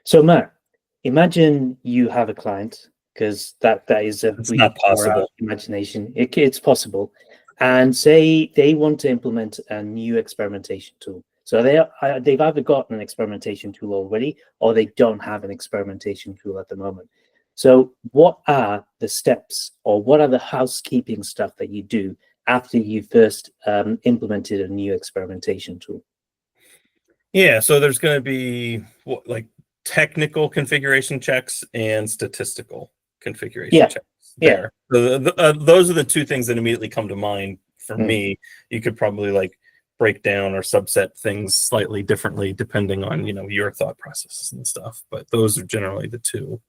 So Matt, imagine you have a client, because that is a It's really not far out possible. imagination. It's possible, and say they want to implement a new experimentation tool. So they've either got an experimentation tool already, or they don't have an experimentation tool at the moment. So what are the steps, or what are the housekeeping stuff that you do after you first implemented a new experimentation tool? Yeah, so there's going to be like technical configuration checks and statistical configuration Yeah, checks yeah. there. Those are the two things that immediately come to mind for Mm. me. You could probably like break down or subset things slightly differently depending on, your thought processes and stuff, but those are generally the two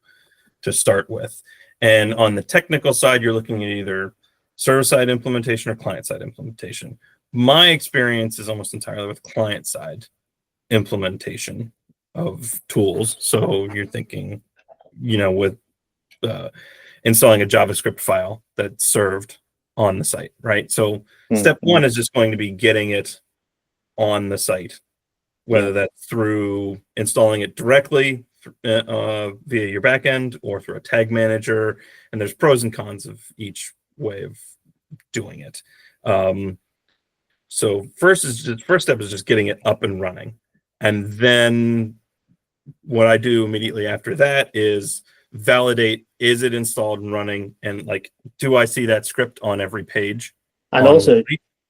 to start with. And on the technical side, you're looking at either server-side implementation or client-side implementation. My experience is almost entirely with client-side implementation of tools. So you're thinking, with installing a JavaScript file that's served on the site, right? So step one is just going to be getting it on the site, whether that's through installing it directly via your backend or through a tag manager. And there's pros and cons of each way of doing it. So first step is just getting it up and running. And then what I do immediately after that is validate, is it installed and running? And like, do I see that script on every page? And also,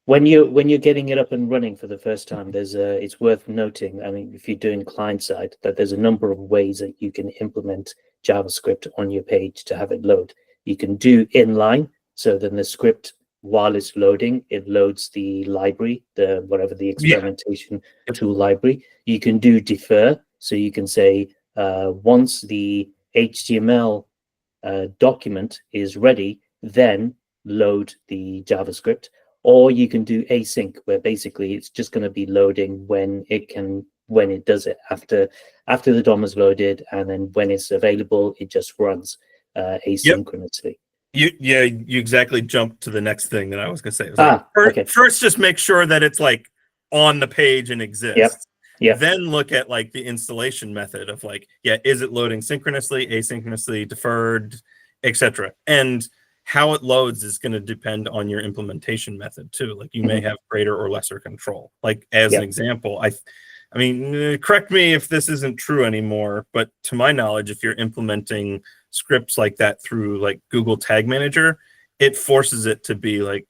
when you're getting it up and running for the first time, it's worth noting, I mean, if you're doing client side, that there's a number of ways that you can implement JavaScript on your page to have it load. You can do inline, so then the script, while it's loading, it loads the library, the experimentation tool library. You can do defer, so you can say once the HTML document is ready, then load the JavaScript. Or you can do async, where basically it's just going to be loading when it does it after the DOM is loaded, and then when it's available, it just runs asynchronously. You exactly jumped to the next thing that I was going to say. It was first, just make sure that it's like on the page and exists. Then look at like the installation method of like, is it loading synchronously, asynchronously, deferred, etc. And how it loads is going to depend on your implementation method too. Like you may have greater or lesser control. Like as an example, I mean, correct me if this isn't true anymore, but to my knowledge, if you're implementing scripts like that through like Google Tag Manager, it forces it to be like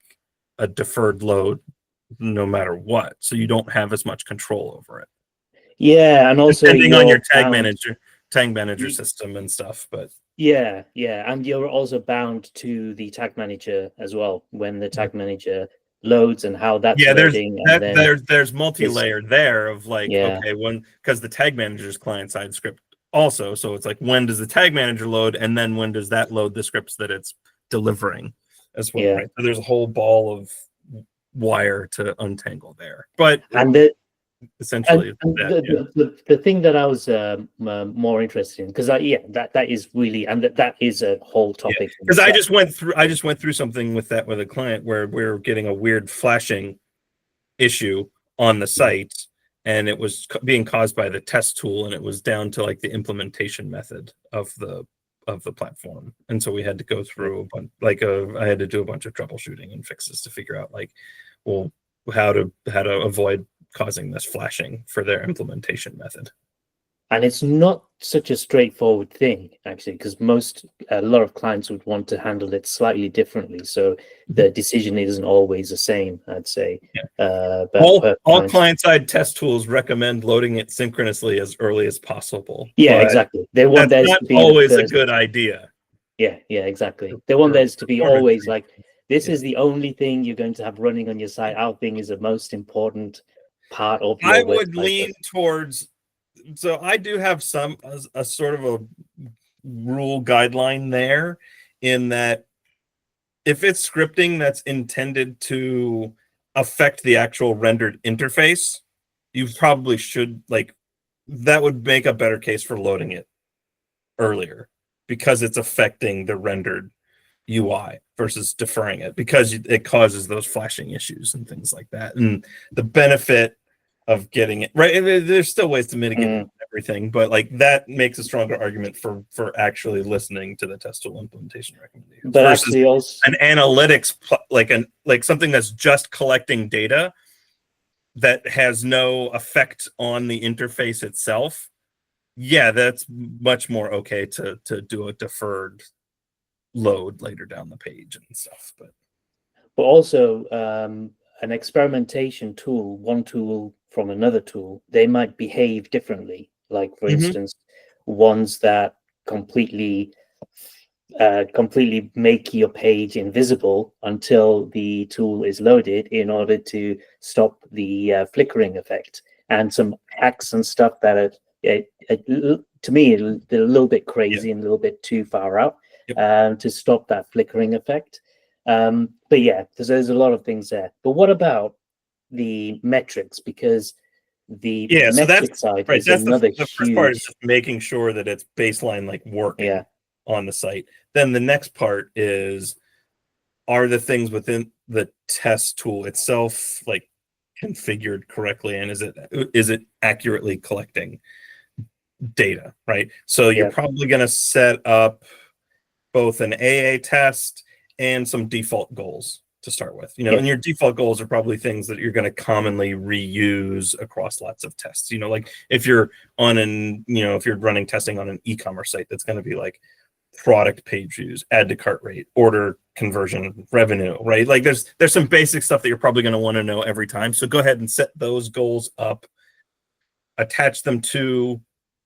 a deferred load no matter what. So you don't have as much control over it. Yeah, and also depending on your tag manager system and stuff, but yeah, and you're also bound to the tag manager as well when the tag manager loads and how that's loading. There's multi-layer there of like, okay, because the tag manager is client-side script also, so it's like, when does the tag manager load, and then when does that load the scripts that it's delivering as well, right? So there's a whole ball of wire to untangle there, but essentially the thing that I was more interested in, because that is really, and that is a whole topic, because I just went through something with a client where we're getting a weird flashing issue on the site, and it was being caused by the test tool, and it was down to like the implementation method of the platform, and so we had to go through I had to do a bunch of troubleshooting and fixes to figure out like, well, how to avoid causing this flashing for their implementation method. And it's not such a straightforward thing, actually, because a lot of clients would want to handle it slightly differently. So the decision isn't always the same, I'd say. But all client-side test tools recommend loading it synchronously as early as possible. Yeah, exactly. They want that's not always a good idea. Yeah, exactly. They want theirs to be always like, this is the only thing you're going to have running on your site. Our thing is the most important part of your I would lean towards, so I do have a sort of a rule guideline there, in that if it's scripting that's intended to affect the actual rendered interface, you probably should, like, that would make a better case for loading it earlier, because it's affecting the rendered UI versus deferring it, because it causes those flashing issues and things like that. And the benefit of getting it right, there's still ways to mitigate everything, but like that makes a stronger argument for actually listening to the test tool implementation recommendations But versus actually, also, an analytics like something that's just collecting data that has no effect on the interface itself. Yeah, that's much more okay to do a deferred load later down the page and stuff. but also an experimentation tool, one tool from another tool, they might behave differently. Like, for instance, ones that completely make your page invisible until the tool is loaded in order to stop the flickering effect, and some hacks and stuff that are, to me, they're a little bit crazy and a little bit too far out to stop that flickering effect. But yeah, there's a lot of things there. But what about the metrics? Because the So metric that's side right. is That's another the first part is huge. just making sure that it's baseline like working Yeah, on the site. Then the next part is, are the things within the test tool itself like configured correctly, and is it accurately collecting data, right? So you're yeah, probably going to set up both an AA test and some default goals to start with. yeah, And your default goals are probably things that you're going to commonly reuse across lots of tests. Like if you're if you're running testing on an e-commerce site, that's going to be like product page views, add to cart rate, order conversion, revenue, right? Like there's some basic stuff that you're probably going to want to know every time. So go ahead and set those goals up, attach them to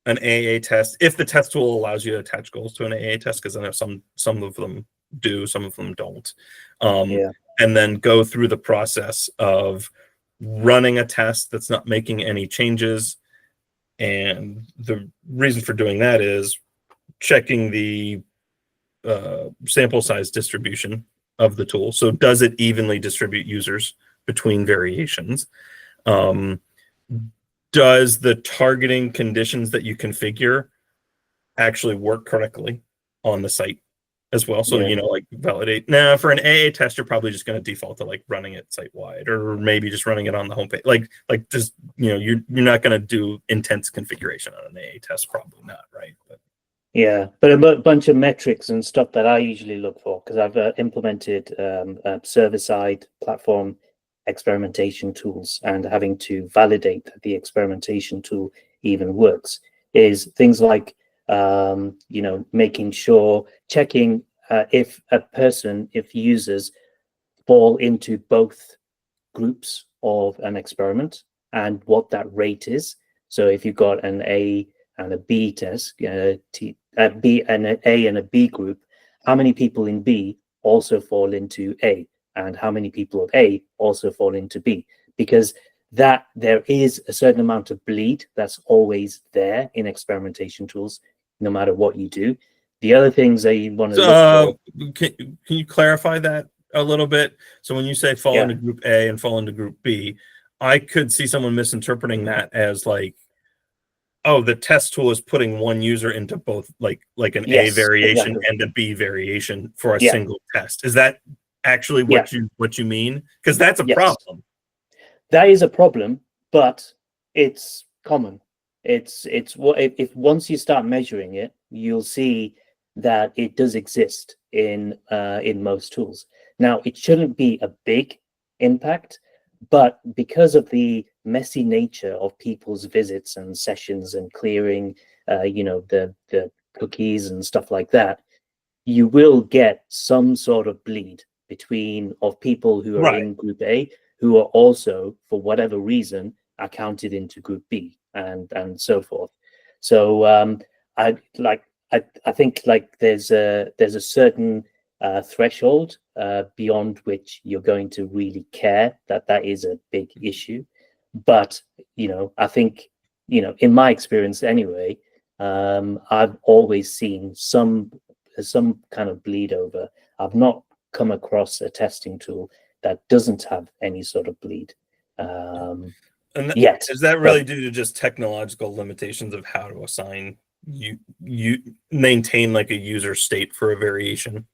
an AA test if the test tool allows you to attach goals to an AA test, because I know some of them do, some of them don't. yeah, And then go through the process of running a test that's not making any changes. And the reason for doing that is checking the sample size distribution of the tool. So does it evenly distribute users between variations? Does the targeting conditions that you configure actually work correctly on the site as well? So, yeah, like validate. Now, for an AA test, you're probably just going to default to like running it site wide, or maybe just running it on the homepage. Like just, you're not going to do intense configuration on an AA test, probably not, right? But yeah. But a bunch of metrics and stuff that I usually look for, because I've implemented server-side platform experimentation tools, and having to validate that the experimentation tool even works, is things like making sure, checking if users fall into both groups of an experiment and what that rate is. So if you've got an A and a B test, a B and an A and a B group, how many people in B also fall into A, and how many people of A also fall into B? Because that there is a certain amount of bleed that's always there in experimentation tools, no matter what you do. The other things that you want to look for. Can you clarify that a little bit? So when you say fall Yeah, into group A and fall into group B, I could see someone misinterpreting that as like, oh, the test tool is putting one user into both, like an A yes, variation exactly. and a B variation for a Yeah, single test. Is that actually yeah, what you mean? Because that's a yes. problem. That is a problem, but it's common. It's what if once you start measuring it, you'll see that it does exist in most tools. Now, it shouldn't be a big impact, but because of the messy nature of people's visits and sessions and clearing, the cookies and stuff like that, you will get some sort of bleed of people who are Right. in group A, who are also, for whatever reason, are counted into group B, and so forth. So I think like there's a certain threshold beyond which you're going to really care that is a big issue. But I think in my experience anyway, I've always seen some kind of bleed over. I've not come across a testing tool that doesn't have any sort of bleed yet. Is that really But due to just technological limitations of how to assign you maintain like a user state for a variation?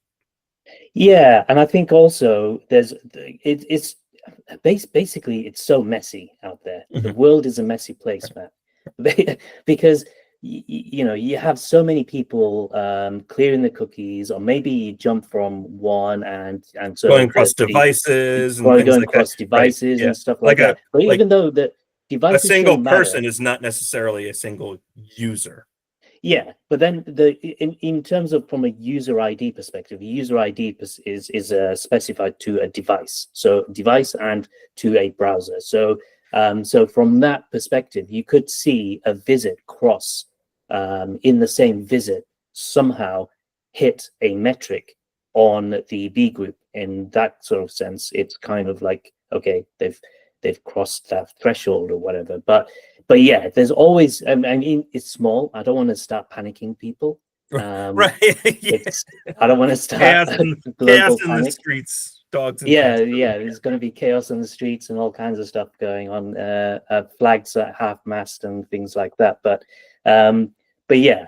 yeah, and I think also it's basically it's so messy out there. The Mhm. world is a messy place, Matt. because you know, you have so many people clearing the cookies, or maybe you jump from one and so going across devices and probably things going like that. across devices Yeah. and stuff like that. But Like even though the a devices single shouldn't matter, person is not necessarily a single user. yeah, but then in terms of from a user ID perspective, a user ID is specified to a device, so device and to a browser. So so from that perspective, you could see a visit cross in the same visit somehow hit a metric on the B group. In that sort of sense, it's kind of like, okay, they've crossed that threshold or whatever. But yeah, there's always, I mean, it's small. I don't want to start panicking people. Right. Yeah. I don't want to start Chaos global in the panic. streets, dogs and Yeah, cats. yeah, there's going to be chaos on the streets and all kinds of stuff going on, flags at half-mast and things like that. But yeah,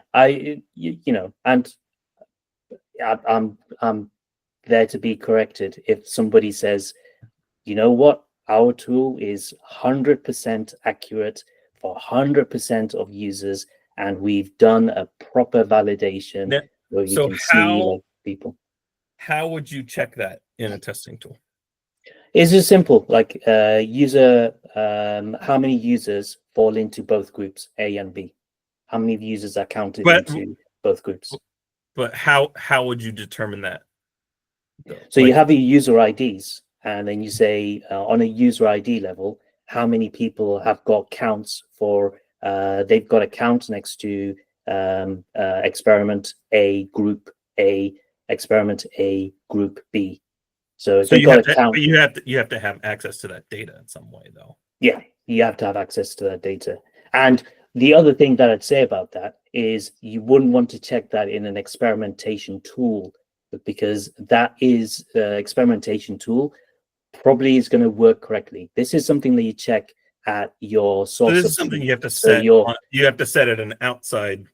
you know, and I'm there to be corrected if somebody says, you know what, our tool is 100% accurate for 100% of users, and we've done a proper validation Now, where you so can see like people. how would you check that in a testing tool? It's just simple, like user, how many users fall into both groups, A and B? How many users are counted But into both groups? but how would you determine that, though? So you Like, have your user IDs, and then you say on a user ID level, how many people have got counts for, they've got a count next to experiment A, group A, experiment A, group B. So if so they've you got have a to, count, but you have to have access to that data in some way, though. yeah, you have to have access to that data. And the other thing that I'd say about that is you wouldn't want to check that in an experimentation tool, because that is experimentation tool probably is going to work correctly. This is something that you check at your So source this of is something truth. you have to So set on, you have to set at an outside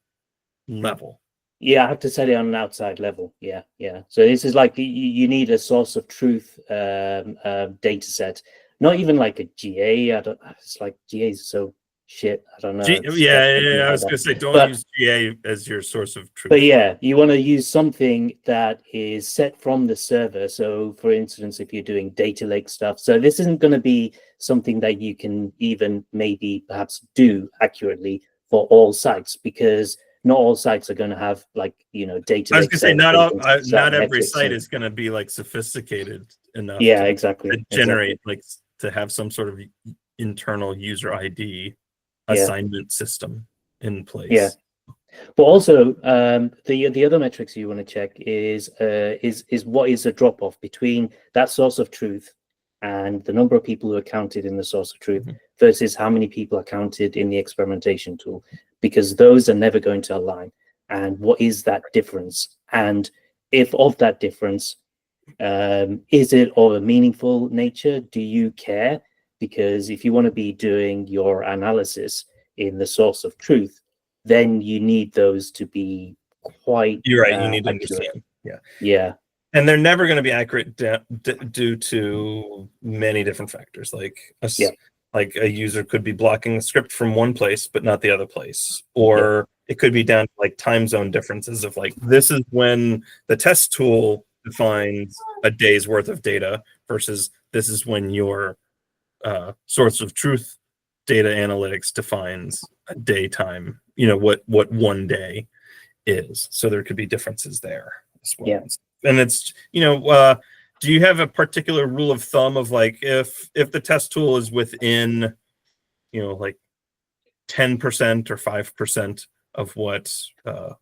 level. yeah, I have to set it on an outside level. Yeah, yeah. So this is like you need a source of truth data set, not even like a GA. I don't. It's like GA is so shit. I don't know. Stop thinking I about was that. gonna say, don't But use GA as your source of But truth. yeah, you want to use something that is set from the server. So for instance, if you're doing data lake stuff, so this isn't going to be something that you can even maybe perhaps do accurately for all sites, because not all sites are going to have, like, you know, data I was lake gonna say, servers where you can set not every metrics site and is gonna be like sophisticated enough yeah, to exactly. generate, like, to have some sort of internal user ID Yeah, assignment system in yeah. place. But also, the other metrics you want to check is what is the drop off between that source of truth and the number of people who are counted in the source of truth Mhm. versus how many people are counted in the experimentation tool, because those are never going to align. And what is that difference? And if of that difference, is it of a meaningful nature? Do you care? Because if you want to be doing your analysis in the source of truth, then you need those to be quite You're right. You need to accurate. understand. Yeah. Yeah, And they're never going to be accurate due to many different factors. yeah, Like a user could be blocking the script from one place, but not the other place. yeah, Or it could be down to like time zone differences of like, this is when the test tool defines a day's worth of data versus this is when your source of truth data analytics defines a daytime, what one day is. So there could be differences there as well. yeah. And it's, do you have a particular rule of thumb of like, if the test tool is within, like 10% or 5% of what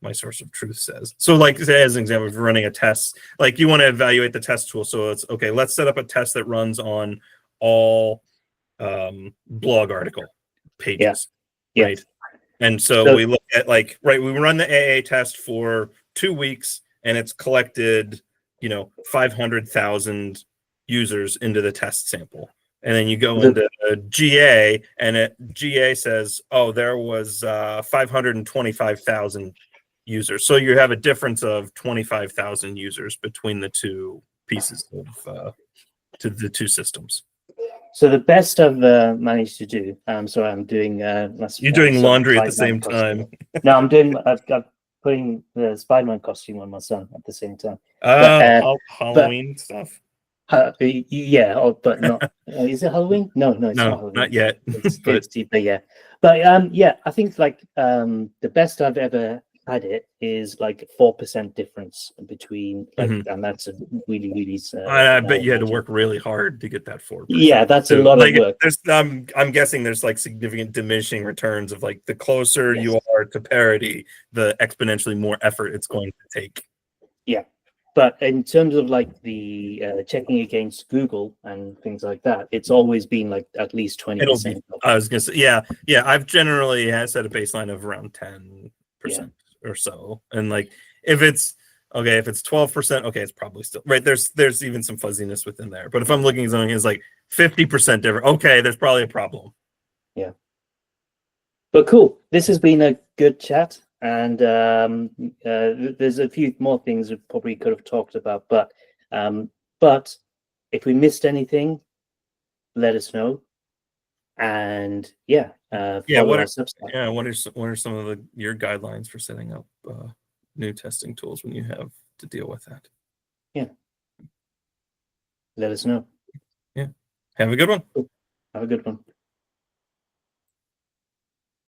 my source of truth says? So like, say as an example, if you're running a test, like you want to evaluate the test tool. So it's okay, let's set up a test that runs on all blog article pages, Yeah. right? And so we look at like, right, we run the AA test for 2 weeks and it's collected, 500,000 users into the test sample. And then you go into GA and GA says, oh, there was 525,000 users. So you have a difference of 25,000 users between the two pieces of to the two systems. So the best I've managed to do. Sorry, I'm doing. You're doing son laundry at the Spider-Man same costume. time. No, I'm doing. I'm putting the Spider-Man costume on my son at the same time. But, Halloween stuff. Yeah, but not. Is it Halloween? No, it's not No, Halloween. not yet. It's But but yeah, but yeah, I think like the best I've ever had it is like 4% difference between like, Mhm. and that's a really really. I bet you had to work really hard to get that 4%. Yeah, that's a So, lot like, of work. there's, I'm guessing there's like significant diminishing returns of like the closer Yes. you are to parity, the exponentially more effort it's going to take. Yeah, but in terms of like the checking against Google and things like that, it's always been like at least 20%. It'll be. I was gonna say, yeah. I've generally set a baseline of around 10% or so, and like if it's 12%, okay, it's probably still right. There's even some fuzziness within there, but if I'm looking at something as like 50% different, okay, there's probably a problem. Yeah, but cool. This has been a good chat, and there's a few more things we probably could have talked about, but if we missed anything, let us know. And yeah, follow our Substack. Yeah, what are some of your guidelines for setting up new testing tools when you have to deal with that? Yeah, let us know. Yeah, have a good one. Have a good one.